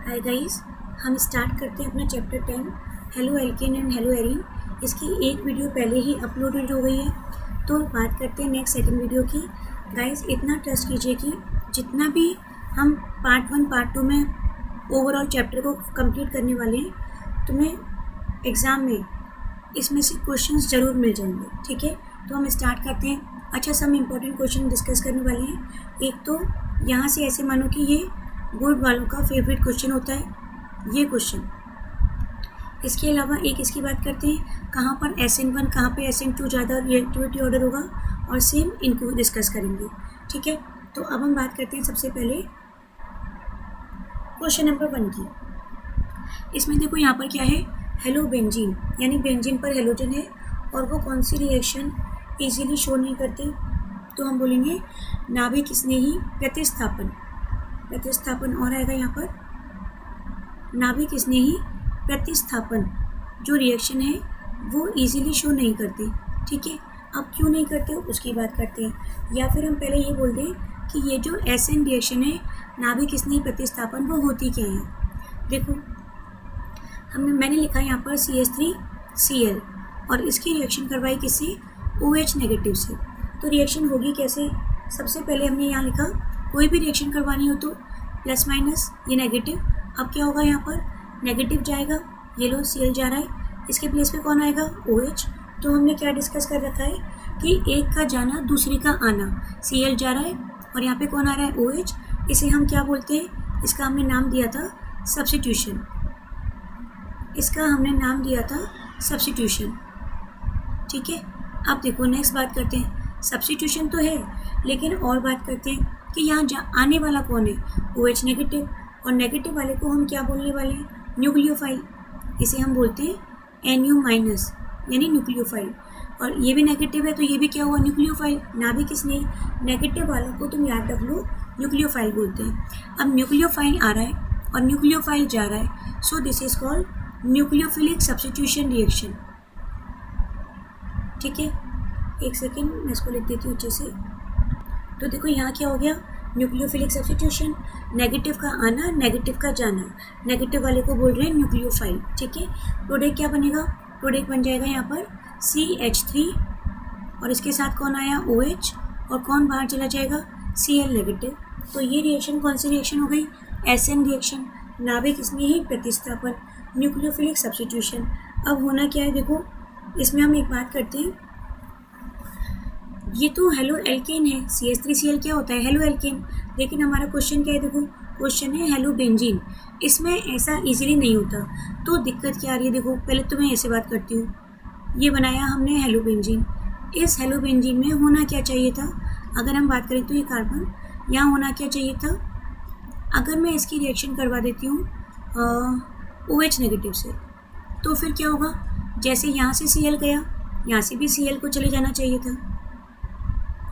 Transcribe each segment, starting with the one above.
Hi guys, हम start करते हैं अपना chapter 10 halo alkane and hello arene. इसकी एक वीडियो पहले ही अपलोडेड हो गई है, तो बात करते हैं नेक्स्ट सेकंड वीडियो की। गाइस, इतना ट्रस्ट कीजिए कि जितना भी हम पार्ट 1 पार्ट 2 में ओवरऑल चैप्टर को कंप्लीट करने वाले हैं, तुम्हें एग्ज़ाम में इसमें से क्वेश्चंस ज़रूर मिल जाएंगे। ठीक है, तो हम स्टार्ट करते हैं। अच्छा, सब इम्पोर्टेंट क्वेश्चन डिस्कस करने वाले हैं। एक तो यहाँ से ऐसे मानो कि ये बोर्ड वालों का फेवरेट क्वेश्चन होता है ये क्वेश्चन। इसके अलावा एक इसकी बात करते हैं, कहाँ पर SN1 कहाँ पे SN2 ज़्यादा रिएक्टिविटी ऑर्डर होगा, और सेम इनको डिस्कस करेंगे। ठीक है, तो अब हम बात करते हैं सबसे पहले क्वेश्चन नंबर 1 की। इसमें देखो यहाँ पर क्या है, हेलो बेंजीन, यानी बेंजीन पर हेलोजन है और वो कौन सी रिएक्शन इजीली शो नहीं करते, तो हम बोलेंगे नाभिक स्नेही प्रतिस्थापन। प्रतिस्थापन और आएगा यहाँ पर नाभिक स्नेही प्रतिस्थापन जो रिएक्शन है वो इजीली शो नहीं करते। ठीक है, अब क्यों नहीं करते उसकी बात करते हैं, या फिर हम पहले ये बोल दें कि ये जो SN रिएक्शन है नाभिक स्नेही प्रतिस्थापन वो होती क्या है। देखो मैंने लिखा है यहाँ पर CH3Cl और इसकी रिएक्शन करवाई किससे, OH नेगेटिव से। तो रिएक्शन होगी कैसे, सबसे पहले हमने यहाँ लिखा कोई भी रिएक्शन करवानी हो तो प्लस माइनस ये नेगेटिव। अब क्या होगा, यहाँ पर नेगेटिव जाएगा, ये लो Cl जा रहा है, इसके प्लेस पे कौन आएगा, OH। तो हमने क्या डिस्कस कर रखा है कि एक का जाना दूसरे का आना, Cl जा रहा है और यहाँ पे कौन आ रहा है, OH। इसे हम क्या बोलते हैं, इसका हमने नाम दिया था सब्स्टिट्यूशन। इसका हमने नाम दिया था सब्स्टिट्यूशन। ठीक है, अब देखो नेक्स्ट बात करते हैं, सब्स्टिट्यूशन तो है लेकिन और बात करते हैं कि यहाँ आने वाला कौन है, OH नेगेटिव, और नेगेटिव वाले को हम क्या बोलने वाले हैं, न्यूक्लियोफाइल। इसे हम बोलते हैं NU माइनस यानी न्यूक्लियोफाइल। और ये भी नेगेटिव है तो ये भी क्या हुआ, न्यूक्लियोफाइल। नाभिक स्नेही नेगेटिव वालों को तुम याद रख लो न्यूक्लियोफाइल बोलते हैं। अब न्यूक्लियोफाइल आ रहा है और न्यूक्लियोफाइल जा रहा है, so this is called nucleophilic substitution reaction. ठीक है, एक सेकेंड मैं इसको लिख देती हूँ अच्छे से। तो देखो यहाँ क्या हो गया, न्यूक्लियोफिलिक सब्स्टिट्यूशन, नेगेटिव का आना नेगेटिव का जाना, नेगेटिव वाले को बोल रहे हैं न्यूक्लियोफाइल। ठीक है, प्रोडक्ट क्या बनेगा, प्रोडक्ट बन जाएगा यहाँ पर CH3 और इसके साथ कौन आया, OH, और कौन बाहर चला जाएगा, Cl नेगेटिव। तो ये रिएक्शन कौन सी रिएक्शन हो गई, SN रिएक्शन, नाभिक स्नेही प्रतिस्थापन, न्यूक्लियोफिलिक सब्स्टिट्यूशन। अब होना क्या है, देखो इसमें हम एक बात करते हैं, ये तो हेलो एल्केन है, CH3Cl क्या होता है, हेलो एल्केन। लेकिन हमारा क्वेश्चन क्या है, देखो क्वेश्चन है हेलो बेंजीन, इसमें ऐसा इजीली नहीं होता। तो दिक्कत क्या आ रही है, देखो पहले तो मैं ऐसे बात करती हूँ, ये बनाया हमने हेलो बेंजीन। इस हेलो बेंजीन में होना क्या चाहिए था, अगर हम बात करें तो ये कार्बन यहाँ होना क्या चाहिए था, अगर मैं इसकी रिएक्शन करवा देती हूँ OH नेगेटिव से, तो फिर क्या होगा, जैसे यहाँ से Cl गया यहाँ से भी Cl को चले जाना चाहिए था,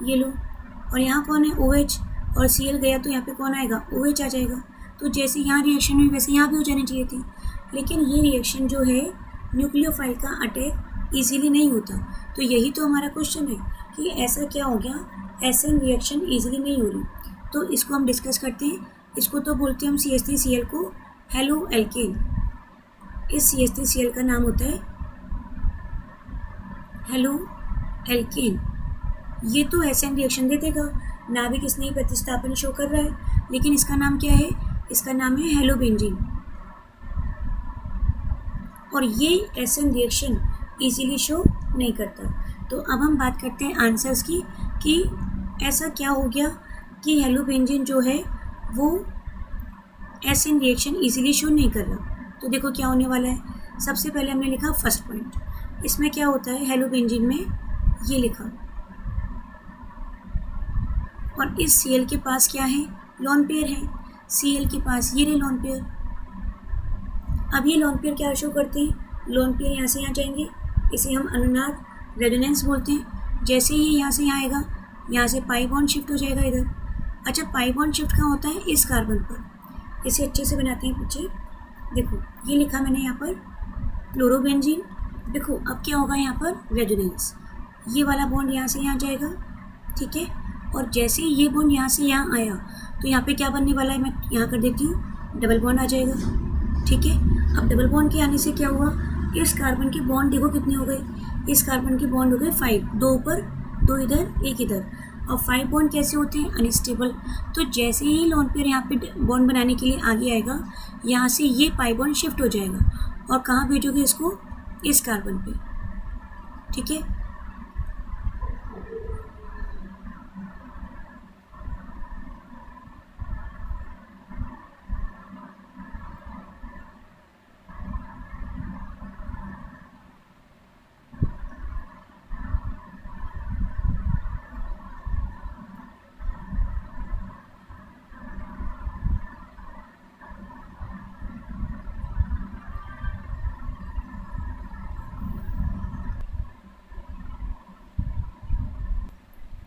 ये लो, और यहाँ कौन है, OH, और Cl गया तो यहाँ पे कौन आएगा, OH आ जाएगा। तो जैसे यहाँ रिएक्शन हुई वैसे यहाँ भी हो जानी चाहिए थी, लेकिन ये रिएक्शन जो है न्यूक्लियोफाइल का अटैक इजीली नहीं होता। तो यही तो हमारा क्वेश्चन है कि ऐसा क्या हो गया, SN रिएक्शन इजीली नहीं हो रही। तो इसको हम डिस्कस करते हैं। इसको तो बोलते हैं हम CH3Cl को हेलो एल्केन। इस CH3Cl का नाम होता है हेलो एल्केन। ये तो SN रिएक्शन दे देगा, नाभिक स्नेही प्रतिस्थापन शो कर रहा है, लेकिन इसका नाम क्या है, इसका नाम है हेलो बेंजीन। और ये SN रिएक्शन इजीली शो नहीं करता। तो अब हम बात करते हैं आंसर्स की, कि ऐसा क्या हो गया कि हेलो बेंजीन जो है वो SN रिएक्शन इजीली शो नहीं कर रहा। तो देखो क्या होने वाला है, सबसे पहले हमने लिखा फर्स्ट पॉइंट, इसमें क्या होता है, हेलो बेंजीन में ये लिखा, और इस Cl के पास क्या है, लोन पेयर है, Cl के पास ये रहे लोन पेयर। अब ये लोन पेयर क्या शो करते हैं, लोन पेयर यहाँ से यहाँ जाएंगे, इसे हम अनुनाद रेजोनेंस बोलते हैं। जैसे ही यहाँ से यहाँ आएगा, यहाँ से पाई बॉन्ड शिफ्ट हो जाएगा इधर। अच्छा, पाई बॉन्ड शिफ्ट कहाँ होता है, इस कार्बन पर। इसे अच्छे से बनाते हैं पीछे, देखो ये लिखा मैंने यहाँ पर क्लोरोबेंजीन। देखो अब क्या होगा, यहाँ पर रेजोनेंस, ये वाला बॉन्ड यहाँ से यहाँ जाएगा। ठीक है, और जैसे ही ये बॉन्ड यहाँ से यहाँ आया तो यहाँ पे क्या बनने वाला है, मैं यहाँ कर देती हूँ डबल बॉन्ड आ जाएगा। ठीक है, अब डबल बॉन्ड के आने से क्या हुआ, इस कार्बन के बॉन्ड देखो कितने हो गए, इस कार्बन के बॉन्ड हो गए 5, 2 ऊपर 2 इधर 1 इधर। और 5 बॉन्ड कैसे होते हैं, अनस्टेबल। तो जैसे ही लोन पेयर यहाँ पे बॉन्ड बनाने के लिए आगे आएगा, यहाँ से ये पाई बॉन्ड शिफ्ट हो जाएगा और कहाँ भेजोगे इसको, इस कार्बन पे। ठीक है,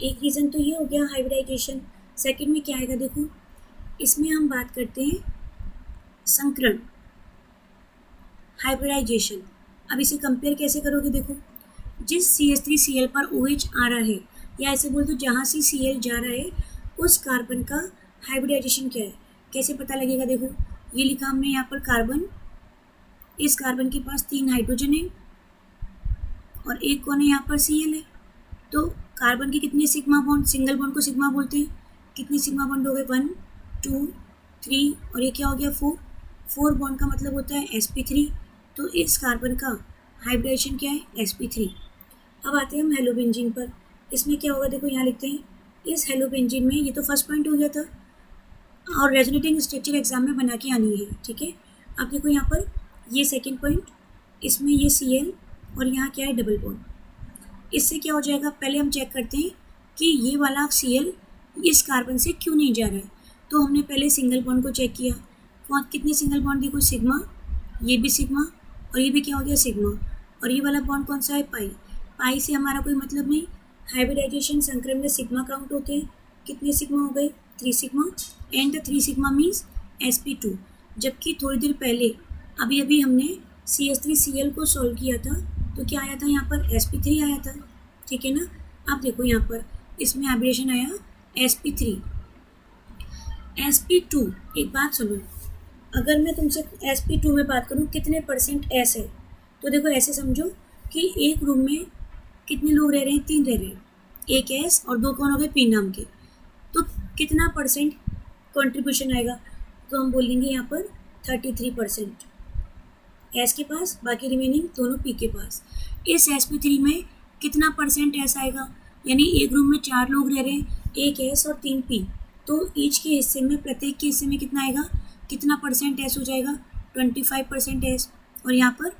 एक रीज़न तो ये हो गया हाइब्रिडाइजेशन। सेकंड में क्या आएगा देखो, इसमें हम बात करते हैं संकरण, हाइब्रिडाइजेशन। अब इसे कंपेयर कैसे करोगे, देखो जिस CH3Cl पर OH आ रहा है, या ऐसे बोल दो जहाँ से Cl जा रहा है उस कार्बन का हाइब्रिडाइजेशन क्या है, कैसे पता लगेगा। देखो ये लिखा हमने यहाँ पर कार्बन, इस कार्बन के पास 3 हाइड्रोजन है और एक कौन है, यहाँ पर Cl है। तो कार्बन के कितने सिग्मा बॉन्ड, सिंगल बॉन्ड को सिग्मा बोलते हैं, कितने सिग्मा बॉन्ड हो गए, 1 2 3 और ये क्या हो गया 4। 4 बॉन्ड का मतलब होता है sp3। तो इस कार्बन का हाइब्रिडेशन क्या है, sp3। अब आते हैं हम हेलोबेंजीन पर। इसमें क्या होगा, देखो यहाँ लिखते हैं, इस हेलोबेंजीन में, ये तो फर्स्ट पॉइंट हो गया था और रेजोनेटिंग स्ट्रक्चर एग्जाम में बना के आनी है। ठीक है, अब देखो यहाँ पर ये सेकेंड पॉइंट, इसमें ये Cl और यहाँ क्या है, डबल बॉन्ड। इससे क्या हो जाएगा, पहले हम चेक करते हैं कि ये वाला Cl इस कार्बन से क्यों नहीं जा रहा है। तो हमने पहले सिंगल बॉन्ड को चेक किया, कौन कितने सिंगल बॉन्ड, देखो सिग्मा, ये भी सिग्मा और ये भी क्या हो गया सिग्मा, और ये वाला बॉन्ड कौन सा है, पाई। पाई से हमारा कोई मतलब नहीं, हाइब्रिडाइजेशन संक्रमण में सिग्मा काउंट होते हैं, कितने सिग्मा हो गए, 3 sigma, and 3 sigma means sp2। जबकि थोड़ी देर पहले अभी अभी हमने CH3Cl को सॉल्व किया था, तो क्या आया था यहाँ पर, sp3 आया था। ठीक है ना, अब देखो यहाँ पर इसमें हाइब्रिडेशन आया sp3 sp2। एक बात सुनो, अगर मैं तुमसे sp2 में बात करूँ कितने परसेंट s है, तो देखो ऐसे समझो कि एक रूम में कितने लोग रह रहे हैं, 3 रह रहे हैं, एक s और 2 कौन हो गए, p नाम के। तो कितना परसेंट कंट्रीब्यूशन आएगा, तो हम बोलेंगे यहाँ पर 33% एस के पास, बाकी रिमेनिंग दोनों पी के पास। इस sp3 में कितना परसेंट एस आएगा, यानी एक रूम में 4 लोग रह रहे हैं, एक एस और 3 पी, तो ईच के हिस्से में, प्रत्येक के हिस्से में कितना आएगा, कितना परसेंट एस हो जाएगा, 25% एस, और यहाँ पर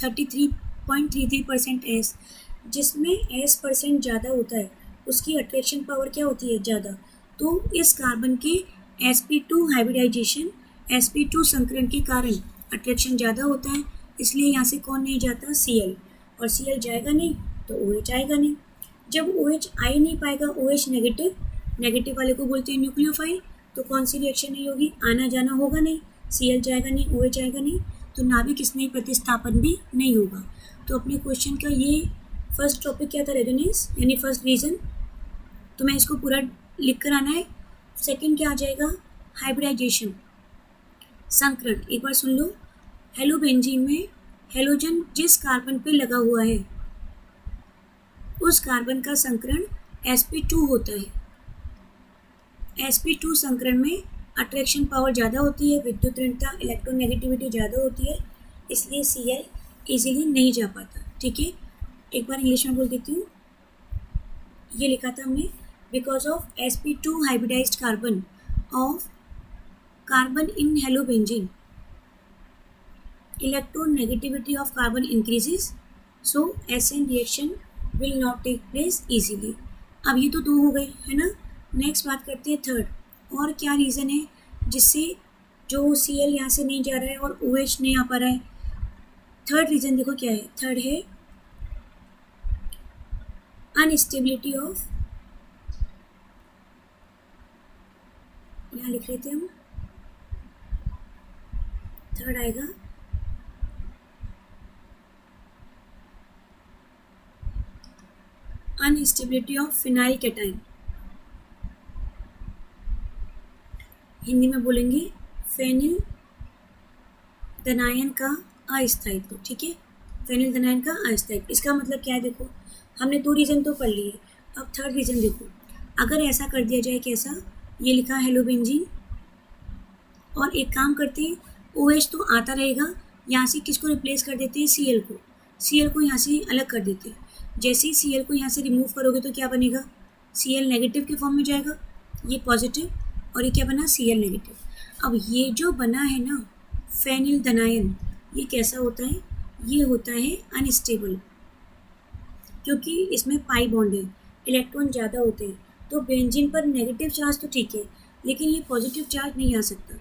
33.33% एस। जिसमें एस परसेंट ज़्यादा होता है उसकी अट्रैक्शन पावर क्या होती है, ज़्यादा। तो इस कार्बन के sp2 हाइब्रिडाइजेशन, sp2 संकरण के कारण अट्रैक्शन ज़्यादा होता है, इसलिए यहाँ से कौन नहीं जाता, Cl, और Cl जाएगा नहीं तो OH आएगा नहीं। जब OH आ ही नहीं पाएगा, OH नेगेटिव, नेगेटिव वाले को बोलते हैं न्यूक्लियोफाइल, तो कौन सी रिएक्शन नहीं होगी, आना जाना होगा नहीं, Cl जाएगा नहीं, OH आएगा नहीं, तो नाभिक स्नेही प्रतिस्थापन भी नहीं होगा। तो अपने क्वेश्चन का ये फर्स्ट टॉपिक क्या था, रेजोनेंस, यानी फर्स्ट रीज़न, तो मैं इसको पूरा लिख कर आना है। सेकेंड क्या आ जाएगा, हाइब्रिडाइजेशन, संकरण। एक बार सुन लो, हेलोबेंजीन में हेलोजन जिस कार्बन पे लगा हुआ है उस कार्बन का संकरण sp2 होता है। sp2 संकरण में अट्रैक्शन पावर ज़्यादा होती है, विद्युत ऋणता, इलेक्ट्रोनेगेटिविटी ज़्यादा होती है, इसलिए Cl इजीली नहीं जा पाता। ठीक है, एक बार इंग्लिश में बोल देती हूँ, ये लिखा था हमने, because of sp2 hybridised carbon of carbon in halobenzene, electronegativity of carbon increases, so SN reaction will not take place easily। अब ये तो 2 हो गए है ना, नेक्स्ट बात करते हैं थर्ड, और क्या रीज़न है जिससे जो Cl यहाँ से नहीं जा रहा है और OH नहीं आ पा रहा है। थर्ड रीज़न देखो क्या है, थर्ड है अनस्टेबिलिटी ऑफ, यहाँ लिख रहे थे हम, थर्ड आएगा unstability of phenyl cation, Hindi में बोलेंगे फेनिल धनायन का अस्थायित्व, ठीक है, फेनिल धनायन का अस्थायित्व। इसका मतलब क्या है, देखो हमने 2 रीज़न तो पढ़ लिए, अब 3rd रीज़न देखो। अगर ऐसा कर दिया जाए, कैसा, ये लिखा हेलोबेंजीन, और एक काम करते हैं, OH तो आता रहेगा, यहाँ से किसको रिप्लेस कर देते हैं, Cl को, Cl को यहाँ से अलग कर देते हैं। जैसे ही Cl को यहाँ से रिमूव करोगे तो क्या बनेगा, Cl नेगेटिव के फॉर्म में जाएगा, ये पॉजिटिव, और ये क्या बना, Cl नेगेटिव। अब ये जो बना है ना फेनिल धनायन, ये कैसा होता है, ये होता है अनस्टेबल, क्योंकि इसमें पाई बॉन्ड है, इलेक्ट्रॉन ज़्यादा होते हैं। तो बेंजीन पर नेगेटिव चार्ज तो ठीक है, लेकिन ये पॉजिटिव चार्ज नहीं आ सकता।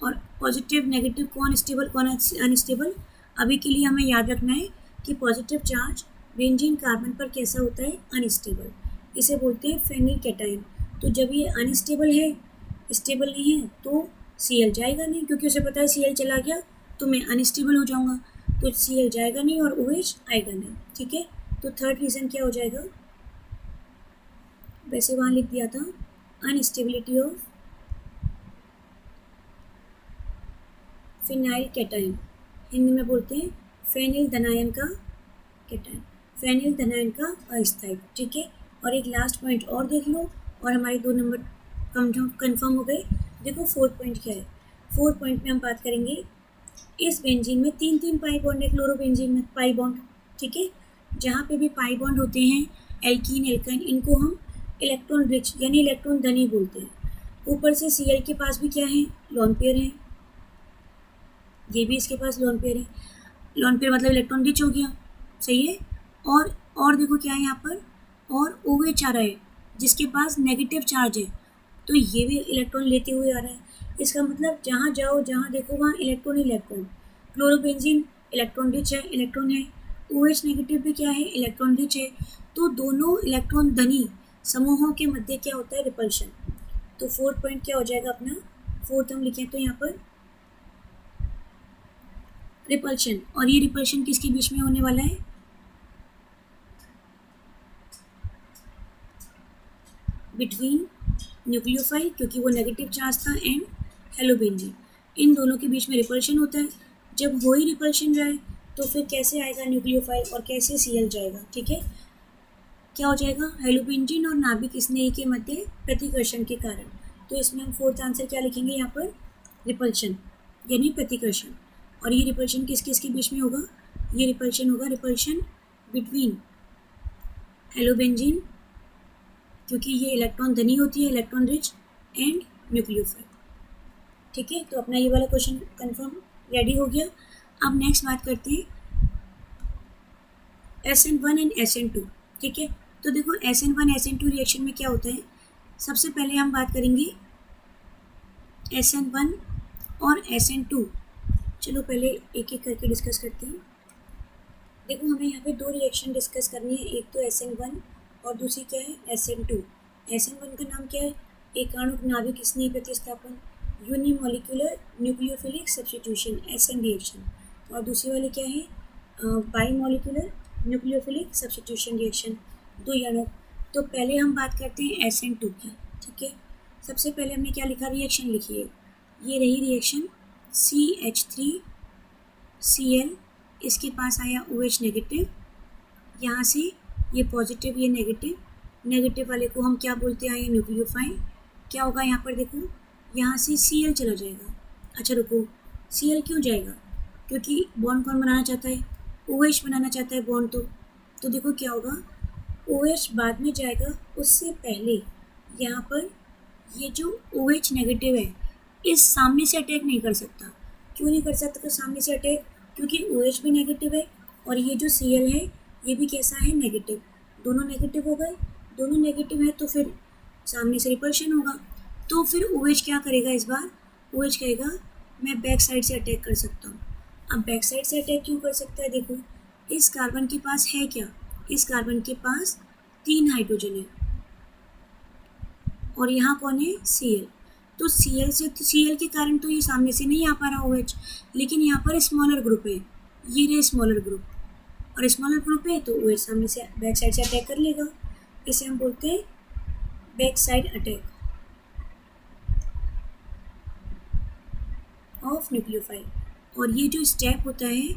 और पॉजिटिव नेगेटिव कौन स्टेबल कौन अनस्टेबल, अभी के लिए हमें याद रखना है कि पॉजिटिव चार्ज बेंजीन कार्बन पर कैसा होता है, अनस्टेबल, इसे बोलते हैं फेनिल कैटायन। तो जब ये अनस्टेबल है, स्टेबल नहीं है, तो Cl जाएगा नहीं, क्योंकि उसे पता है Cl चला गया तो मैं अनस्टेबल हो जाऊंगा, तो Cl जाएगा नहीं और OH आएगा नहीं, ठीक है। तो 3rd रीज़न क्या हो जाएगा, वैसे वहाँ लिख दिया था unstability of phenyl cation, Hindi में बोलते हैं फेनिल धनायन का कैटायन, फेनिल धनायन का अस्थायित्व, ठीक है। और एक लास्ट पॉइंट और देख लो, और हमारे 2 नंबर कन्फर्म हो गए। देखो 4th पॉइंट क्या है, 4th पॉइंट में हम बात करेंगे, इस बेंजीन में 3 पाई बॉन्ड है, क्लोरोबेंजीन में पाई बॉन्ड, ठीक है। जहाँ पे भी पाई बॉन्ड होते हैं, एल्कीन एल्काइन, इनको हम इलेक्ट्रॉन रिच यानी इलेक्ट्रॉन धनी बोलते हैं। ऊपर से Cl के पास भी क्या है, लोन पेयर है, ये भी इसके पास लोन पेयर है, लोन पेयर मतलब इलेक्ट्रॉन रिच हो गया, सही है। और देखो क्या है यहाँ पर, और OH आ रहा है जिसके पास नेगेटिव चार्ज है, तो ये भी इलेक्ट्रॉन लेते हुए आ रहा है। इसका मतलब जहाँ जाओ जहाँ देखो वहाँ electron electron. Chlorobenzene electron rich है, इलेक्ट्रॉन है, OH नेगेटिव भी क्या है, इलेक्ट्रॉन रिच है। तो दोनों इलेक्ट्रॉन धनी समूहों के मध्य क्या होता है, रिपल्शन। तो 4th पॉइंट क्या हो जाएगा अपना, 4th हम लिखें तो यहाँ पर रिपल्शन, और ये रिपल्शन किसके बीच में होने वाला है, बिटवीन न्यूक्लियोफाइल, क्योंकि वो नेगेटिव चार्ज था, एंड हेलोबेंजीन, इन दोनों के बीच में रिपल्शन होता है। जब वही रिपल्शन जाए तो फिर कैसे आएगा न्यूक्लियोफाइल और कैसे Cl जाएगा, ठीक है। क्या हो जाएगा, हेलोबेंजीन और नाभिक स्नेह के मध्य प्रतिकर्षण के कारण। तो इसमें हम 4th आंसर क्या लिखेंगे यहाँ पर, रिपल्शन यानी प्रतिकर्षण। और ये रिपल्शन किस किस के बीच में होगा, ये रिपल्शन होगा रिपल्शन बिटवीन हेलोबेंजीन, क्योंकि ये इलेक्ट्रॉन धनी होती है, इलेक्ट्रॉन रिच, एंड न्यूक्लियोफाइल, ठीक है। तो अपना ये वाला क्वेश्चन कंफर्म रेडी हो गया। अब नेक्स्ट बात करते हैं SN1 एंड SN2, ठीक है। तो देखो SN1 SN2 रिएक्शन में क्या होता है, सबसे पहले हम बात करेंगे SN1 और SN2। चलो पहले एक एक करके डिस्कस करते हैं। देखो हमें यहाँ पे 2 रिएक्शन डिस्कस करनी है, एक तो SN1 और दूसरी क्या है, SN2। SN1 का नाम क्या है, एकाणुक नाभिक स्नेह प्रतिस्थापन, unimolecular nucleophilic substitution, SN reaction. और दूसरी वाली क्या है, बाईमोलिकुलर न्यूक्लियोफिलिक सब्स्टिट्यूशन रिएक्शन, 2 अणु। तो पहले हम बात करते हैं SN2 की, ठीक है। सबसे पहले हमने क्या लिखा, रिएक्शन लिखी है, ये रही रिएक्शन CH3Cl, इसके पास आया OH नेगेटिव, यहाँ से ये पॉजिटिव ये नेगेटिव, नेगेटिव वाले को हम क्या बोलते हैं, न्यूक्लियोफाइल। क्या होगा यहाँ पर, देखो यहाँ से Cl चला जाएगा। अच्छा रुको, Cl क्यों जाएगा, क्योंकि बॉन्ड कौन बनाना चाहता है, OH बनाना चाहता है बॉन्ड। तो देखो क्या होगा, OH बाद में जाएगा, उससे पहले यहाँ पर ये जो OH नेगेटिव है इस सामने से अटैक नहीं कर सकता। क्यों नहीं कर सकता तो सामने से अटैक, क्योंकि OH भी नेगेटिव है और ये जो Cl है ये भी कैसा है, नेगेटिव। दोनों नेगेटिव हो गए, दोनों नेगेटिव है तो फिर सामने से रिपल्शन होगा। तो फिर OH क्या करेगा, इस बार OH कहेगा मैं बैक साइड से अटैक कर सकता हूँ। अब बैक साइड से अटैक क्यों कर सकता है, देखो इस कार्बन के पास है क्या, इस कार्बन के पास 3 हाइड्रोजन है और यहाँ कौन है, Cl। तो Cl से, तो Cl के कारण तो ये सामने से नहीं आ पा रहा OH, लेकिन यहाँ पर स्मॉलर ग्रुप है, ये रहे स्मॉलर ग्रुप, और स्मॉलर ग्रुप है तो OH सामने से बैक साइड से अटैक कर लेगा। इसे हम बोलते हैं back side attack of nucleophile. और ये जो स्टेप होता है,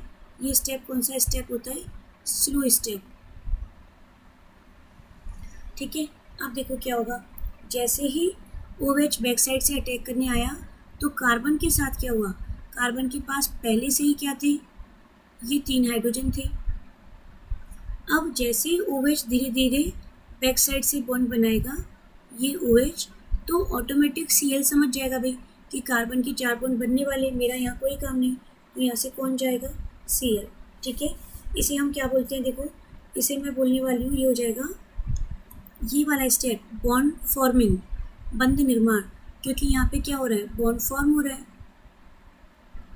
ये स्टेप कौन सा स्टेप होता है? Slow step. ठीक है, अब देखो क्या होगा, जैसे ही OH बैक साइड से अटैक करने आया तो कार्बन के साथ क्या हुआ, कार्बन के पास पहले से ही क्या थे, ये 3 हाइड्रोजन थे। अब जैसे OH धीरे धीरे बैक साइड से बॉन्ड बनाएगा ये OH, तो ऑटोमेटिक Cl समझ जाएगा भाई कि कार्बन के 4 बॉन्ड बनने वाले, मेरा यहाँ कोई काम नहीं, तो यहाँ से कौन जाएगा? Cl। ठीक है, इसे हम क्या बोलते हैं, देखो इसे मैं बोलने वाली हूँ, ये हो जाएगा ये वाला स्टेप बॉन्ड फॉर्मिंग, बंध निर्माण, क्योंकि यहाँ पे क्या हो रहा है, बॉन्ड फॉर्म हो रहा है।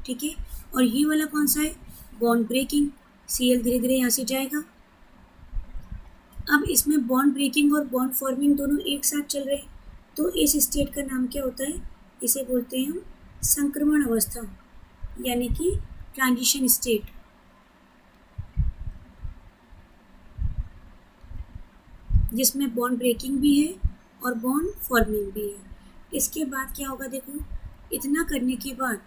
ठीक है, और ये वाला कौन सा है, बॉन्ड ब्रेकिंग, Cl धीरे धीरे यहाँ से जाएगा। अब इसमें बॉन्ड ब्रेकिंग और बॉन्ड फॉर्मिंग दोनों एक साथ चल रहे हैं, तो इस स्टेट का नाम क्या होता है, इसे बोलते हैं हम संक्रमण अवस्था, यानी कि ट्रांजिशन स्टेट। जिसमें बॉन्ड ब्रेकिंग भी है और बॉन्ड फॉर्मिंग भी है। इसके बाद क्या होगा, देखो इतना करने के बाद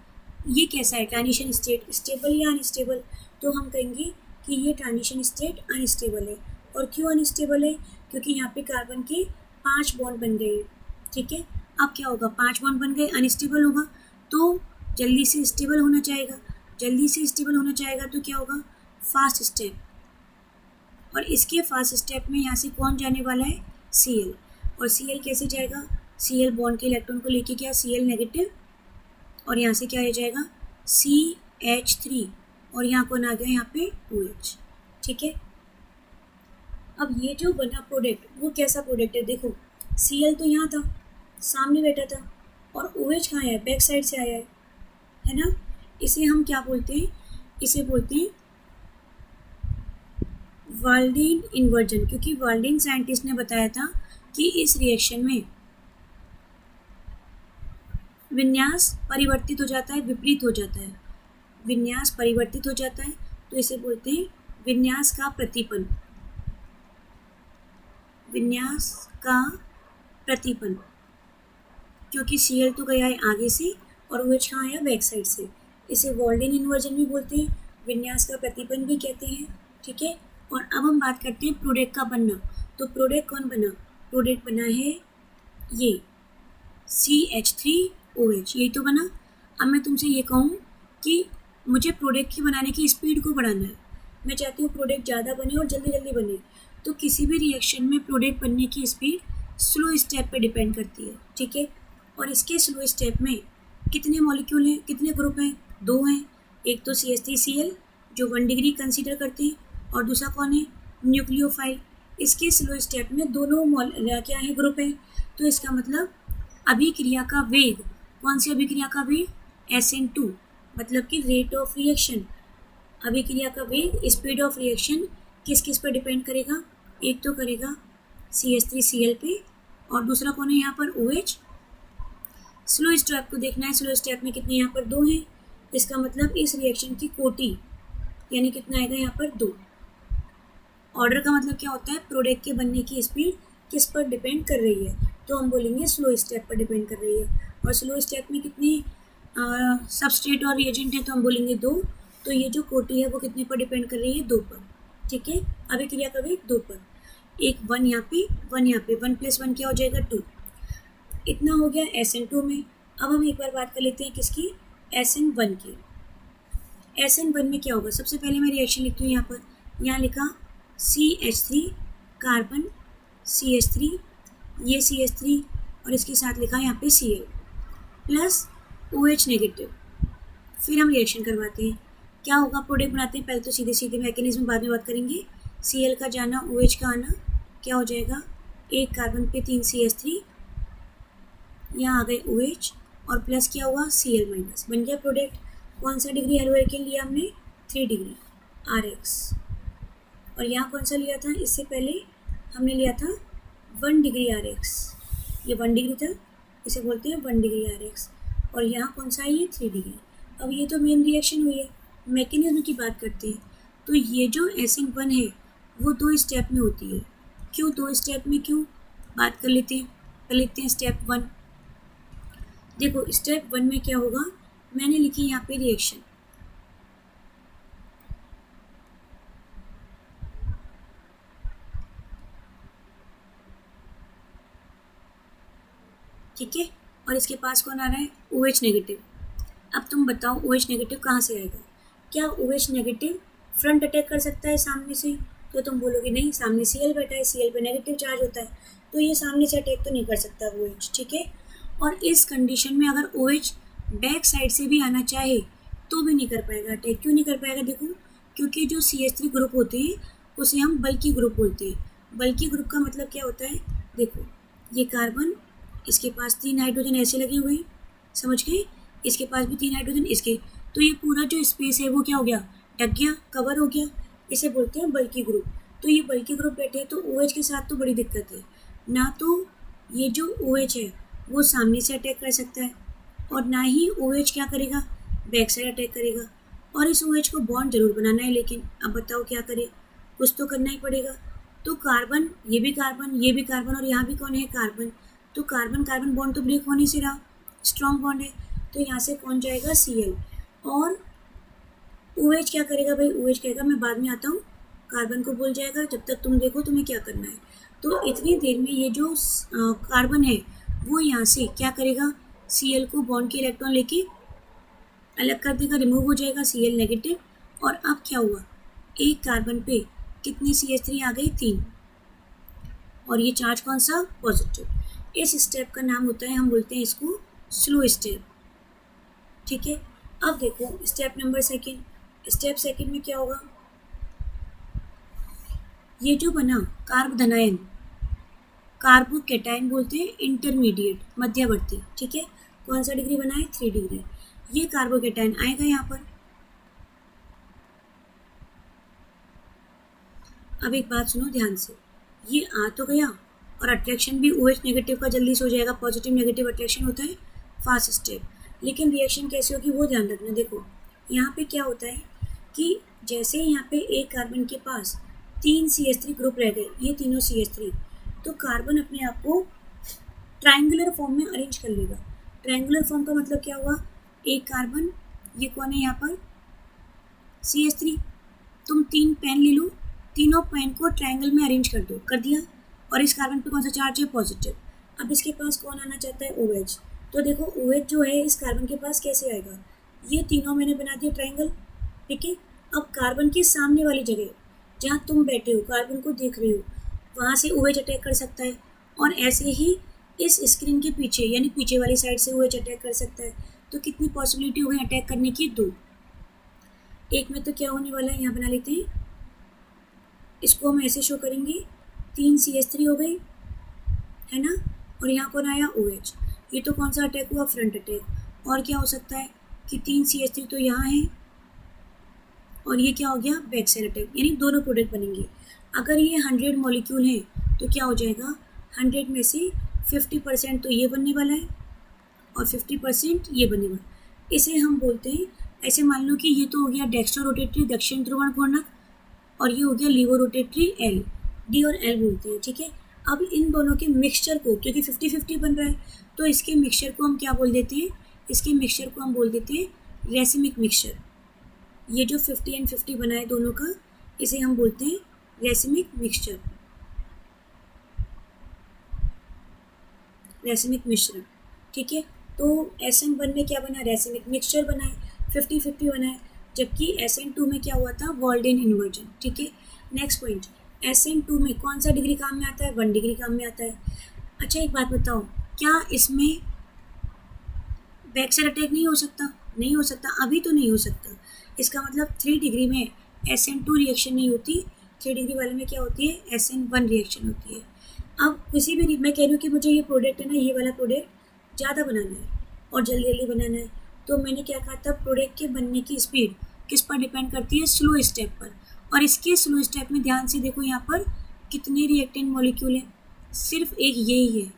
ये कैसा है, ट्रांजिशन स्टेट, स्टेबल या अनस्टेबल? तो हम कहेंगे कि ये ट्रांजिशन स्टेट अनस्टेबल है। और क्यों अनस्टेबल है? क्योंकि यहाँ पे कार्बन के 5 बॉन्ड बन गए हैं। ठीक है, अब क्या होगा, 5 बॉन्ड बन गए, अनस्टेबल होगा, तो जल्दी से स्टेबल होना चाहेगा, जल्दी से स्टेबल होना चाहेगा तो क्या होगा, फास्ट स्टेप। और इसके फास्ट स्टेप में यहाँ से कौन जाने वाला है, Cl। और Cl कैसे जाएगा, Cl बॉन्ड के इलेक्ट्रॉन को लेके क्या, Cl नेगेटिव, और यहाँ से क्या आ जाएगा, CH3, और यहाँ कौन आ गया, यहाँ पे OH। ठीक है, अब ये जो बना प्रोडक्ट वो कैसा प्रोडक्ट है, देखो Cl तो यहाँ था, सामने बैठा था, और OH कहाँ है, बैक साइड से आया है ना। इसे हम क्या बोलते हैं, इसे बोलते हैं वाल्डीन इन्वर्जन, क्योंकि वाल्डीन साइंटिस्ट ने बताया था कि इस रिएक्शन में विन्यास परिवर्तित हो जाता है, विपरीत हो जाता है, विन्यास परिवर्तित हो जाता है, तो इसे बोलते हैं विन्यास का प्रतिपन, विन्यास का प्रतिपन, क्योंकि Cl तो गया है आगे से और OH कहाँ आया, बैक साइड से। इसे वाल्डीन इन्वर्जन भी बोलते हैं, विन्यास का प्रतिपन भी कहते हैं। ठीक है, और अब हम बात करते हैं प्रोडक्ट का बनना। तो प्रोडक्ट कौन बना, प्रोडक्ट बना है ये CH3OH, यही तो बना। अब मैं तुमसे ये कहूँ कि मुझे प्रोडक्ट की बनाने की स्पीड को बढ़ाना है, मैं चाहती हूँ प्रोडक्ट ज़्यादा बने और जल्दी जल्दी बने, तो किसी भी रिएक्शन में प्रोडक्ट बनने की स्पीड स्लो स्टेप पे डिपेंड करती है। ठीक है, और इसके स्लो स्टेप में कितने मॉलिक्यूल हैं, कितने ग्रुप हैं, 2 हैं, एक तो CH3Cl जो 1 डिग्री कंसीडर करते हैं, और दूसरा कौन है, न्यूक्लियोफाइल। इसके स्लो स्टेप में दोनों क्या है, ग्रुप है, तो इसका मतलब अभिक्रिया का वेग, कौन सी अभिक्रिया का वेग, SN2, मतलब कि रेट ऑफ रिएक्शन। अभिक्रिया का वेग, स्पीड ऑफ रिएक्शन किस किस पर डिपेंड करेगा, एक तो करेगा CH3Cl पे, और दूसरा कौन है यहाँ पर, OH। स्लो स्टेप को देखना है, स्लो स्टेप में कितने यहाँ पर 2 हैं, इसका मतलब इस रिएक्शन की कोटि यानी कितना आएगा यहाँ पर 2। ऑर्डर का मतलब क्या होता है, प्रोडक्ट के बनने की स्पीड किस पर डिपेंड कर रही है, तो हम बोलेंगे स्लो स्टेप पर डिपेंड कर रही है। और स्लो स्टेप में कितनी सबस्ट्रेट और रिएजेंट है, तो हम बोलेंगे 2, तो ये जो कोटि है वो कितने पर डिपेंड कर रही है, 2 पर। ठीक है, अभिक्रिया का वेग 2 पर, एक 1 यहाँ पे 1 यहाँ पे, 1 + 1 क्या हो जाएगा, 2। इतना हो गया SN2 में। अब हम एक बार बात कर लेते हैं किसकी, SN1 की। SN1 में क्या होगा, सबसे पहले मैं रिएक्शन लिखती हूँ यहाँ पर, यहाँ लिखा CH3 कार्बन CH3, ये CH3 और इसके साथ लिखा यहाँ पे Cl प्लस OH नेगेटिव। फिर हम रिएक्शन करवाते हैं, क्या होगा, प्रोडक्ट बनाते हैं। पहले तो सीधे सीधे मैकेनिज्म बाद में बात करेंगे। Cl का जाना, OH का आना, क्या हो जाएगा, एक कार्बन पे 3 CH3, यहाँ आ गए OH, और प्लस क्या हुआ, Cl माइनस, बन गया प्रोडक्ट। कौन सा डिग्री हेलोएल्केन लिया हमने, 3 डिग्री RX। और यहाँ कौन सा लिया था, इससे पहले हमने लिया था 1 डिग्री RX, ये 1 डिग्री था, इसे बोलते हैं 1 डिग्री RX। और यहाँ कौन सा है, ये 3 डिग्री। अब ये तो मेन रिएक्शन हुई है, मैकेनिज्म की बात करते हैं। तो ये जो SN1 है वो 2 स्टेप में होती है। क्यों 2 स्टेप में, क्यों, बात कर लेते हैं। कर लेते हैं स्टेप 1। देखो स्टेप 1 में क्या होगा, मैंने लिखी यहाँ पे रिएक्शन, ठीक है। और इसके पास कौन आ रहा है, OH नेगेटिव। अब तुम बताओ OH नेगेटिव कहाँ से आएगा, क्या OH नेगेटिव फ्रंट अटैक कर सकता है सामने से, तो तुम बोलोगे नहीं, सामने Cl बैठा है, Cl पे नेगेटिव चार्ज होता है, तो ये सामने से अटैक तो नहीं कर सकता OH, ठीक है। और इस कंडीशन में अगर OH बैक साइड से भी आना चाहे तो भी नहीं कर पाएगा अटैक। क्यों नहीं कर पाएगा, देखो, क्योंकि जो CH3 ग्रुप होते हैं उसे हम बल्की ग्रुप बोलते हैं। बल्की ग्रुप का मतलब क्या होता है, देखो ये कार्बन, इसके पास 3 हाइड्रोजन ऐसे लगे हुए हैं, समझ गए, इसके पास भी 3 हाइड्रोजन इसके, तो ये पूरा जो स्पेस है वो क्या हो गया, ढक गया, कवर हो गया, इसे बोलते हैं बल्की ग्रुप। तो ये बल्की ग्रुप बैठे हैं तो OH के साथ तो बड़ी दिक्कत है ना, तो ये जो OH है वो सामने से अटैक कर सकता है और ना ही OH क्या करेगा, बैक साइड अटैक करेगा। और इस OH को बॉन्ड जरूर बनाना है, लेकिन अब बताओ क्या करे, कुछ तो करना ही पड़ेगा। तो कार्बन, ये भी कार्बन, ये भी कार्बन और यहाँ भी कौन है, कार्बन, तो कार्बन कार्बन बॉन्ड तो ब्रेक होने से रहा, स्ट्रॉन्ग बॉन्ड है, तो यहाँ से कौन जाएगा, Cl। और OH क्या करेगा भाई, OH कहेगा मैं बाद में आता हूँ, कार्बन को भूल जाएगा, जब तक तुम देखो तुम्हें क्या करना है। तो इतनी देर में ये जो कार्बन है वो यहाँ से क्या करेगा, Cl को बॉन्ड के इलेक्ट्रॉन लेके अलग कर देगा, रिमूव हो जाएगा, Cl नेगेटिव। और अब क्या हुआ, एक कार्बन पे कितने CH3 आ गए, 3, और ये चार्ज कौन सा, पॉजिटिव। इस स्टेप का नाम होता है, हम बोलते हैं इसको स्लो स्टेप, ठीक है। अब देखो step number second, step second में क्या होगा, ये जो बना कार्बोधनायन, कार्बोकेटायन बोलते हैं, इंटरमीडिएट, मध्यवर्ती, ठीक है, कौन सा डिग्री बना है, 3 डिग्री। ये कार्बोकेटायन आएगा यहाँ पर। अब एक बात सुनो ध्यान से, ये आ तो गया और अट्रैक्शन भी OH नेगेटिव का जल्दी से हो जाएगा, पॉजिटिव नेगेटिव अट्रैक्शन होता है फास्ट स्टेप, लेकिन रिएक्शन कैसे होगी वो ध्यान रखना। देखो यहाँ पे क्या होता है कि जैसे यहाँ पे एक कार्बन के पास 3 CH3 ग्रुप रह गए, ये तीनों CH3, तो कार्बन अपने आप को ट्रायंगुलर फॉर्म में अरेंज कर लेगा। ट्रायंगुलर फॉर्म का मतलब क्या हुआ, एक कार्बन, ये कौन है यहाँ पर, CH3, तुम 3 पेन ले लो, तीनों पेन को ट्रायंगल में अरेंज कर दो, कर दिया, और इस कार्बन पे कौन सा चार्ज है, पॉजिटिव। अब इसके पास कौन आना चाहता है, OH, तो देखो OH जो है इस कार्बन के पास कैसे आएगा, ये तीनों मैंने बना दिए ट्रायंगल, ठीक है। अब कार्बन के सामने वाली जगह जहाँ तुम बैठे हो, कार्बन को देख रहे हो, वहाँ से OH अटैक कर सकता है, और ऐसे ही इस स्क्रीन के पीछे यानी पीछे वाली साइड से OH अटैक कर सकता है। तो कितनी पॉसिबिलिटी हो गई अटैक करने की, 2। एक में तो क्या होने वाला है, यहाँ बना लेते हैं, इसको हम ऐसे शो करेंगे, 3 CH3 हो गई है ना, और यहाँ कौन आया, OH। ये तो कौन सा अटैक हुआ, फ्रंट अटैक। और क्या हो सकता है कि 3 CH3 तो यहाँ है और ये क्या हो गया, बैक साइड अटैक, यानी दोनों प्रोडक्ट बनेंगे। अगर ये 100 मॉलिक्यूल है तो क्या हो जाएगा, 100 में से 50% तो ये बनने वाला है और 50% ये बनने वाला। इसे हम बोलते हैं, ऐसे मान लो कि ये तो हो गया डेक्स्ट्रो रोटेटरी, दक्षिण ध्रुवण घूर्णक, और ये हो गया लीवो रोटेटरी, L, D और L बोलते हैं, ठीक है। अब इन दोनों के मिक्सचर को, क्योंकि 50-50 बन रहा है, तो इसके मिक्सचर को हम क्या बोल देते हैं, इसके मिक्सचर को हम बोल देते हैं रेसिमिक मिक्सचर। ये जो 50 एंड 50 बना है दोनों का, इसे हम बोलते हैं रेसिमिक मिक्सचर, रेसिमिक मिश्रण, ठीक है। तो SN1 में क्या बना, रेसिमिक मिक्सचर बना है, 50-50 बना है, जबकि SN2 में क्या हुआ था, वॉल्डेन इन्वर्जन, ठीक है। नेक्स्ट पॉइंट, SN2 में कौन सा डिग्री काम में आता है, 1 डिग्री काम में आता है। अच्छा एक बात बताओ, क्या इसमें बैक साइड अटैक नहीं हो सकता, नहीं हो सकता, अभी तो नहीं हो सकता। इसका मतलब 3 डिग्री में SN2 रिएक्शन नहीं होती, 3 डिग्री वाले में क्या होती है, SN1 रिएक्शन होती है। अब किसी भी, मैं कह रही हूँ कि मुझे ये प्रोडक्ट है ना, ये वाला प्रोडक्ट ज़्यादा बनाना है और जल्दी जल्दी बनाना है, तो मैंने क्या कहा था, प्रोडक्ट के बनने की स्पीड किस पर डिपेंड करती है, स्लो स्टेप पर। और इसके स्लो स्टेप में ध्यान से देखो यहाँ पर कितने रिएक्टेंट मॉलिक्यूल हैं, सिर्फ एक ये ही है।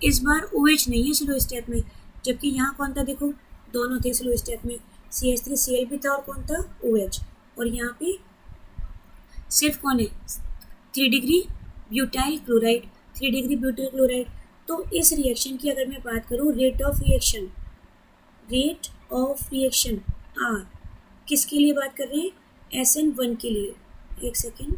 इस बार OH नहीं है स्लो स्टेप में, जबकि यहाँ कौन था, देखो दोनों थे स्लो स्टेप में, CH3Cl भी था और कौन था, OH। और यहाँ पे सिर्फ कौन है, 3 degree butyl chloride, 3 degree butyl chloride. तो इस रिएक्शन की अगर मैं बात करूँ, rate of reaction, rate of reaction R किसके लिए बात कर रहे हैं, SN1 के लिए। एक सेकेंड,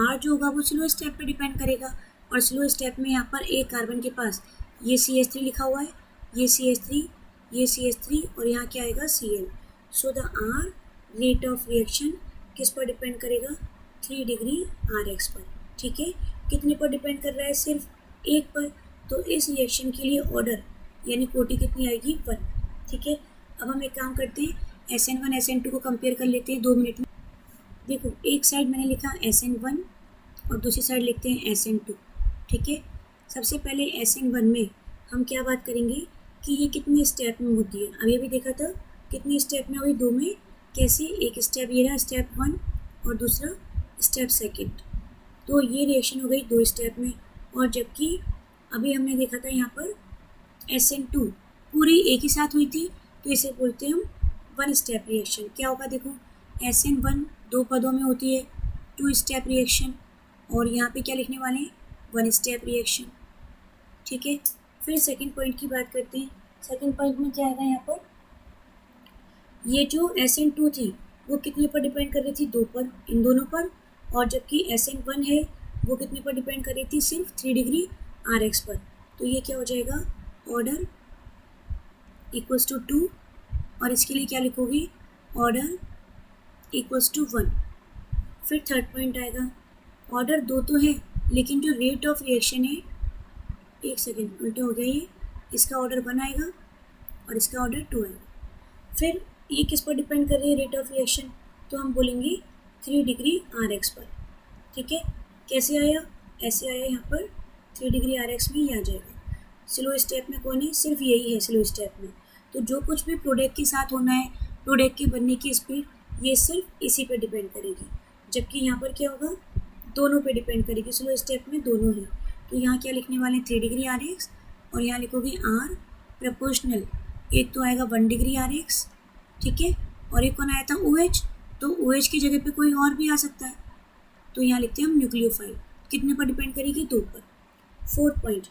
R जो होगा वो स्लो स्टेप पे डिपेंड करेगा, और स्लो स्टेप में यहाँ पर एक कार्बन के पास ये CH3 लिखा हुआ है, ये CH3, ये CH3 और यहाँ क्या आएगा Cl। So the R rate of reaction किस पर डिपेंड करेगा? 3 डिग्री Rx पर। ठीक है, कितने पर डिपेंड कर रहा है? सिर्फ एक पर। तो इस रिएक्शन के लिए ऑर्डर यानी कोटि कितनी आएगी? 1। ठीक है, अब हम एक काम करते हैं, SN1 SN2 को कंपेयर कर लेते हैं 2 मिनट में। देखो, एक साइड मैंने लिखा SN1 और दूसरी साइड लिखते हैं SN2। ठीक है, सबसे पहले SN1 में हम क्या बात करेंगे कि ये कितने स्टेप में होती है। अभी अभी देखा था कितनी स्टेप में हुई, 2 में। कैसे? एक स्टेप ये रहा स्टेप 1 और दूसरा स्टेप 2। तो ये रिएक्शन हो गई 2 स्टेप में। और जबकि अभी हमने देखा था यहाँ पर SN2 पूरी एक ही साथ हुई थी, तो इसे बोलते हैं हम 1 स्टेप रिएक्शन। क्या होगा? देखो, SN1 2 पदों में होती है, 2 स्टेप रिएक्शन, और यहाँ पे क्या लिखने वाले हैं? 1 स्टेप रिएक्शन। ठीक है, फिर सेकंड पॉइंट की बात करते हैं। सेकंड पॉइंट में क्या आएगा? यहाँ पर ये जो SN2 थी वो कितने पर डिपेंड कर रही थी? 2 पर, इन दोनों पर। और जबकि SN1 है वो कितने पर डिपेंड कर रही थी? सिर्फ 3 डिग्री Rx पर। तो ये क्या हो जाएगा? ऑर्डर इक्वल्स टू 2, और इसके लिए क्या लिखोगी? Order equals to 1। फिर थर्ड पॉइंट आएगा, ऑर्डर 2 तो है लेकिन जो रेट ऑफ रिएक्शन है, एक सेकेंड उल्टा हो गया ये, इसका ऑर्डर 1 आएगा और इसका ऑर्डर 2 आएगा। फिर ये किस पर डिपेंड कर रही है रेट ऑफ रिएक्शन? तो हम बोलेंगे 3 डिग्री Rx पर। ठीक है, कैसे आया? ऐसे आया, यहाँ पर 3 डिग्री Rx में ही आ जाएगा। स्लो स्टेप में कौन है? सिर्फ यही है स्लो स्टेप में। तो जो कुछ भी प्रोडक्ट के साथ होना है, प्रोडक्ट के बनने की स्पीड, ये सिर्फ इसी पे डिपेंड करेगी। जबकि यहाँ पर क्या होगा? दोनों पे डिपेंड करेगी। स्लो स्टेप में दोनों है, तो यहाँ क्या लिखने वाले हैं? 3 डिग्री Rx, और यहाँ लिखोगे R प्रपोर्शनल। एक तो आएगा 1 डिग्री Rx, ठीक है, और एक कौन आया था? OH। तो OH की जगह पे कोई और भी आ सकता है, तो यहाँ लिखते हैं हम न्यूक्लियोफाइल। कितने पर डिपेंड करेगी? 2 पर। फोर्थ पॉइंट,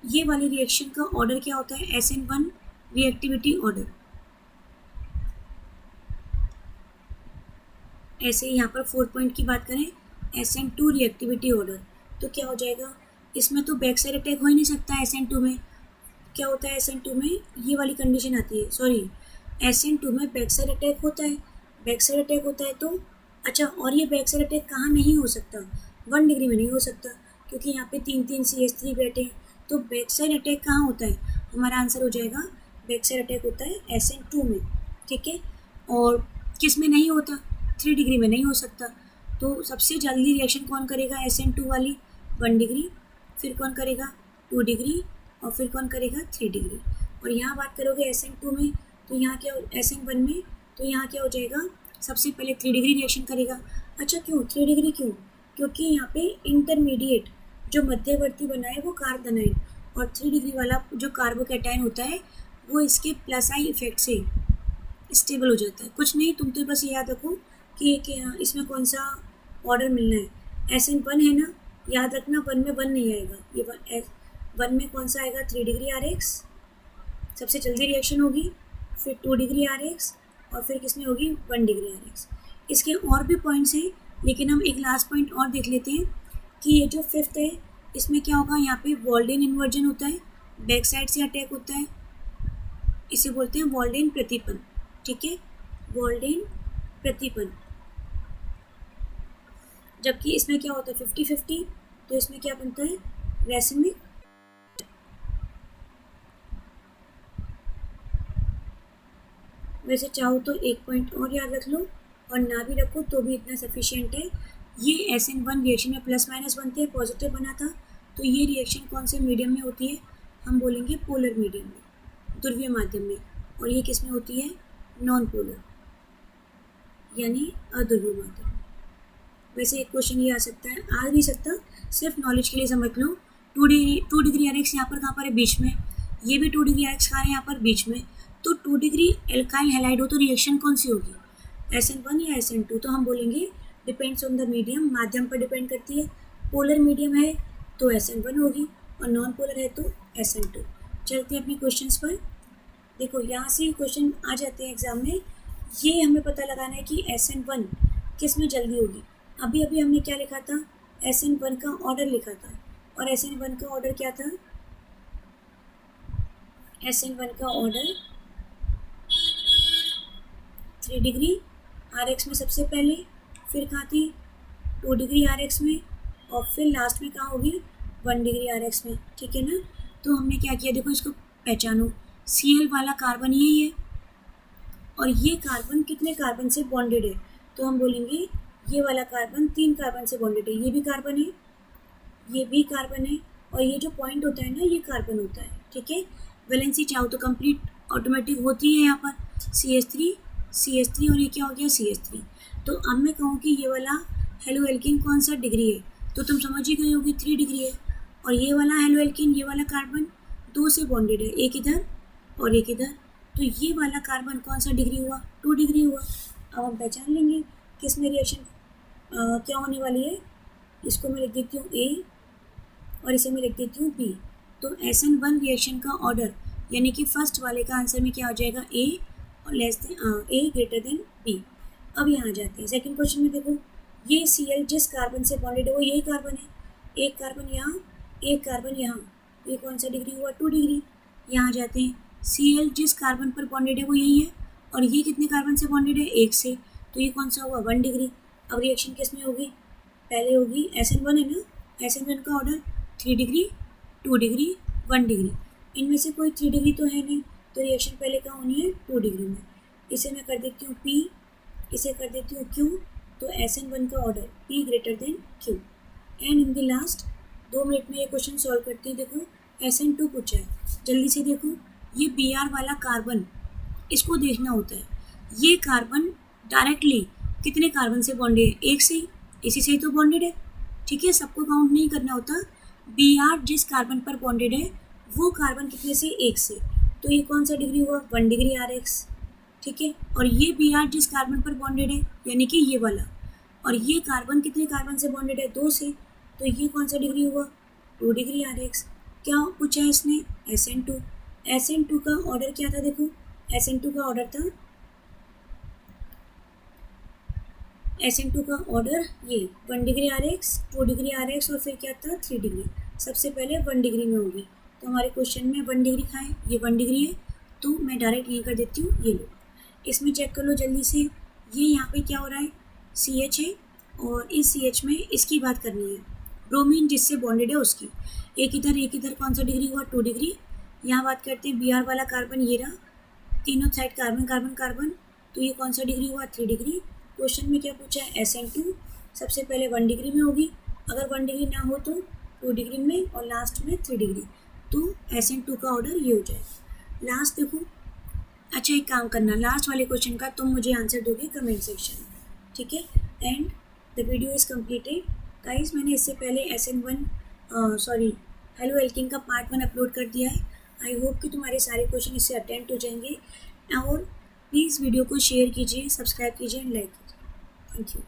ये वाली रिएक्शन का ऑर्डर क्या होता है? SN1 reactivity order. ऐसे यहाँ पर फोर्थ पॉइंट की बात करें, SN2 रिएक्टिविटी ऑर्डर, तो क्या हो जाएगा? इसमें तो बैक साइड अटैक हो ही नहीं सकता। SN2 में क्या होता है? SN2 में ये वाली कंडीशन आती है, सॉरी, SN2 में बैक साइड अटैक होता है। बैक साइड अटैक होता है तो अच्छा, और ये बैक साइड अटैक कहाँ नहीं हो सकता? 1 डिग्री में नहीं हो सकता, क्योंकि यहाँ पे 3 CH3 बैठे हैं। तो बैक साइड अटैक कहाँ होता है? हमारा आंसर हो जाएगा बैक साइड अटैक होता है SN2 में। ठीक है, और किस में नहीं होता? 3 डिग्री में नहीं हो सकता। तो सबसे जल्दी रिएक्शन कौन करेगा? SN2 वाली 1 डिग्री, फिर कौन करेगा? 2 डिग्री, और फिर कौन करेगा? 3 डिग्री। और यहाँ बात करोगे SN2 में, तो यहाँ क्या? SN1 में, तो यहाँ क्या हो जाएगा? सबसे पहले 3 डिग्री रिएक्शन करेगा। अच्छा, क्यों 3 डिग्री? क्यों? क्योंकि यहाँ पे इंटरमीडिएट जो मध्यवर्ती बना है वो कार्बोनाइन, और 3 डिग्री वाला जो कार्बोकैटायन होता है वो इसके प्लस आई इफेक्ट से स्टेबल हो जाता है। कुछ नहीं, तुम तो बस याद रखो कि इसमें कौन सा ऑर्डर मिलना है। SN1 है ना, याद रखना 1 में 1 नहीं आएगा, ये 1 में कौन सा आएगा? 3 डिग्री Rx, सबसे जल्दी रिएक्शन होगी, फिर 2 डिग्री Rx, और फिर किसमें होगी? 1 डिग्री Rx। इसके और भी पॉइंट्स हैं, लेकिन हम एक लास्ट पॉइंट और देख लेते हैं कि ये जो फिफ्थ है इसमें क्या होगा? यहाँ पे वॉल्डेन इन्वर्जन होता है, बैक साइड से अटैक होता है, इसे बोलते हैं वॉल्डेन प्रतिपन। ठीक है, वॉल्डेन प्रतिपन। जबकि इसमें क्या होता है? 50-50, तो इसमें क्या बनता है? रैसिमिक। वैसे चाहो तो एक पॉइंट और याद रख लो, और ना भी रखो तो भी इतना सफिशिएंट है। ये SN1 रिएक्शन में प्लस माइनस बनते हैं, पॉजिटिव बना था, तो ये रिएक्शन कौन से मीडियम में होती है? हम बोलेंगे पोलर मीडियम में, ध्रुवीय माध्यम में। और ये किस में होती है? नॉन पोलर, यानी अध्रुवीय माध्यम। वैसे एक क्वेश्चन ये आ सकता है, आ भी सकता, सिर्फ नॉलेज के लिए समझ लो। 2 डिग्री Rx यहाँ पर कहाँ पर है? बीच में। ये भी 2 डिग्री Rx कहाँ है? यहाँ पर बीच में। तो 2 डिग्री एल्काइल हैलाइड हो तो रिएक्शन कौन सी होगी? SN1 या SN2? तो हम बोलेंगे डिपेंड्स ऑन द मीडियम, माध्यम पर डिपेंड करती है। पोलर मीडियम है तो SN1 होगी, और नॉन पोलर है तो SN2। चलते हैं अपने क्वेश्चंस पर। देखो, यहाँ से क्वेश्चन आ जाते हैं एग्जाम में। ये हमें पता लगाना है कि SN1 किस में जल्दी होगी। अभी अभी हमने क्या लिखा था, SN1 का ऑर्डर लिखा था, और SN1 का ऑर्डर क्या था, SN1 का ऑर्डर 3 डिग्री RX में सबसे पहले, फिर कहाँ थी 2 डिग्री RX में, और फिर लास्ट में कहाँ होगी 1 डिग्री RX में, ठीक है ना। तो हमने क्या किया, देखो इसको पहचानो, Cl वाला कार्बन यही है, और ये कार्बन कितने कार्बन से बॉन्डेड है, तो हम बोलेंगे ये वाला कार्बन 3 कार्बन से बॉन्डेड है, ये भी कार्बन है, ये भी कार्बन है, और ये जो पॉइंट होता है ना ये कार्बन होता है, ठीक है। वैलेंसी चाहो तो कंप्लीट ऑटोमेटिक होती है यहाँ पर, CH3 और ये क्या हो गया CH3। तो अब मैं कहूँ कि ये वाला हेलो एल्किन कौन सा डिग्री है, तो तुम समझ ही गए होगी 3 डिग्री है, और ये वाला हेलो एल्किन, ये वाला कार्बन 2 से बॉन्डेड है, एक इधर और एक इधर, तो ये वाला कार्बन कौन सा डिग्री हुआ 2 डिग्री हुआ। अब हम पहचान लेंगे कि इसमें रिएक्शन क्या होने वाली है, इसको मैं लिख देती हूँ A और इसे मैं लिख देती हूँ B। तो SN1 रिएक्शन का ऑर्डर यानी कि फर्स्ट वाले का आंसर में क्या हो जाएगा A और A ग्रेटर देन B। अब यहाँ आ जाते हैं सेकंड क्वेश्चन में, देखो ये Cl जिस कार्बन से बॉन्डेड है वो यही कार्बन है, एक कार्बन यहाँ एक कार्बन यहाँ, ये कौन सा डिग्री हुआ 2 डिग्री। यहाँ आ जाते हैं Cl जिस कार्बन पर बॉन्डेड है वो यही है, और ये कितने कार्बन से बॉन्डेड है एक से, तो ये कौन सा हुआ 1 डिग्री। अब रिएक्शन किस में होगी, पहले होगी SN1 है ना, SN1 का ऑर्डर 3 डिग्री 2 डिग्री 1 डिग्री, इनमें से कोई 3 डिग्री तो है नहीं, तो रिएक्शन पहले कहाँ होनी है 2 डिग्री में। इसे मैं कर देती हूँ P, इसे कर देती हूँ Q, तो SN1 का order P greater than Q। And in the last 2 minute में ये क्वेश्चन सॉल्व करते हैं। देखो SN2 पूछा है, जल्दी से देखो, ये Br वाला कार्बन, इसको देखना होता है, ये कार्बन डायरेक्टली कितने कार्बन से बॉन्डेड है, एक से, इसी से ही तो बॉन्डेड है, ठीक है, सबको काउंट नहीं करना होता। Br जिस कार्बन पर बॉन्डेड है वो कार्बन कितने से एक से, तो ये कौन सा डिग्री हुआ 1 डिग्री RX, ठीक है। और ये Br जिस कार्बन पर बॉन्डेड है यानी कि ये वाला, और ये कार्बन कितने कार्बन से बॉन्डेड है 2 से, तो ये कौन सा डिग्री हुआ 2 डिग्री RX। क्या पूछा है इसने SN2 का ऑर्डर क्या था, देखो SN2 का ऑर्डर था, SN2 का ऑर्डर ये 1 डिग्री RX 2 डिग्री RX और फिर क्या था 3 डिग्री, सबसे पहले 1 डिग्री में होगी, तो हमारे क्वेश्चन में 1 डिग्री खाए, ये 1 डिग्री है, तो मैं डायरेक्ट ये कर देती हूँ, ये लो, इसमें चेक कर लो जल्दी से, ये यहाँ पे क्या हो रहा है CH है, और इस CH में इसकी बात करनी है, ब्रोमीन जिससे बॉन्डेड है उसकी, एक इधर कौन सा डिग्री हुआ 2 डिग्री। यहाँ बात करते हैं Br वाला कार्बन, ये रहा, तीनों साइड कार्बन कार्बन कार्बन, तो ये कौन सा डिग्री हुआ 3 डिग्री। क्वेश्चन में क्या पूछा है SN2, सबसे पहले 1 डिग्री में होगी, अगर 1 डिग्री ना हो तो 2 डिग्री में, और लास्ट में 3 डिग्री, तो SN2 का ऑर्डर ये हो जाएगा। लास्ट देखो, अच्छा एक काम करना, लास्ट वाले क्वेश्चन का तुम मुझे आंसर दोगे कमेंट सेक्शन में, ठीक है। And the video is completed guys, मैंने इससे पहले हेलो एल्किन का पार्ट 1 अपलोड कर दिया है। आई होप कि तुम्हारे सारे क्वेश्चन इससे अटेम्प्ट हो जाएंगे, और प्लीज़ वीडियो को शेयर कीजिए, सब्सक्राइब कीजिए एंड लाइक कीजिए। Thank you.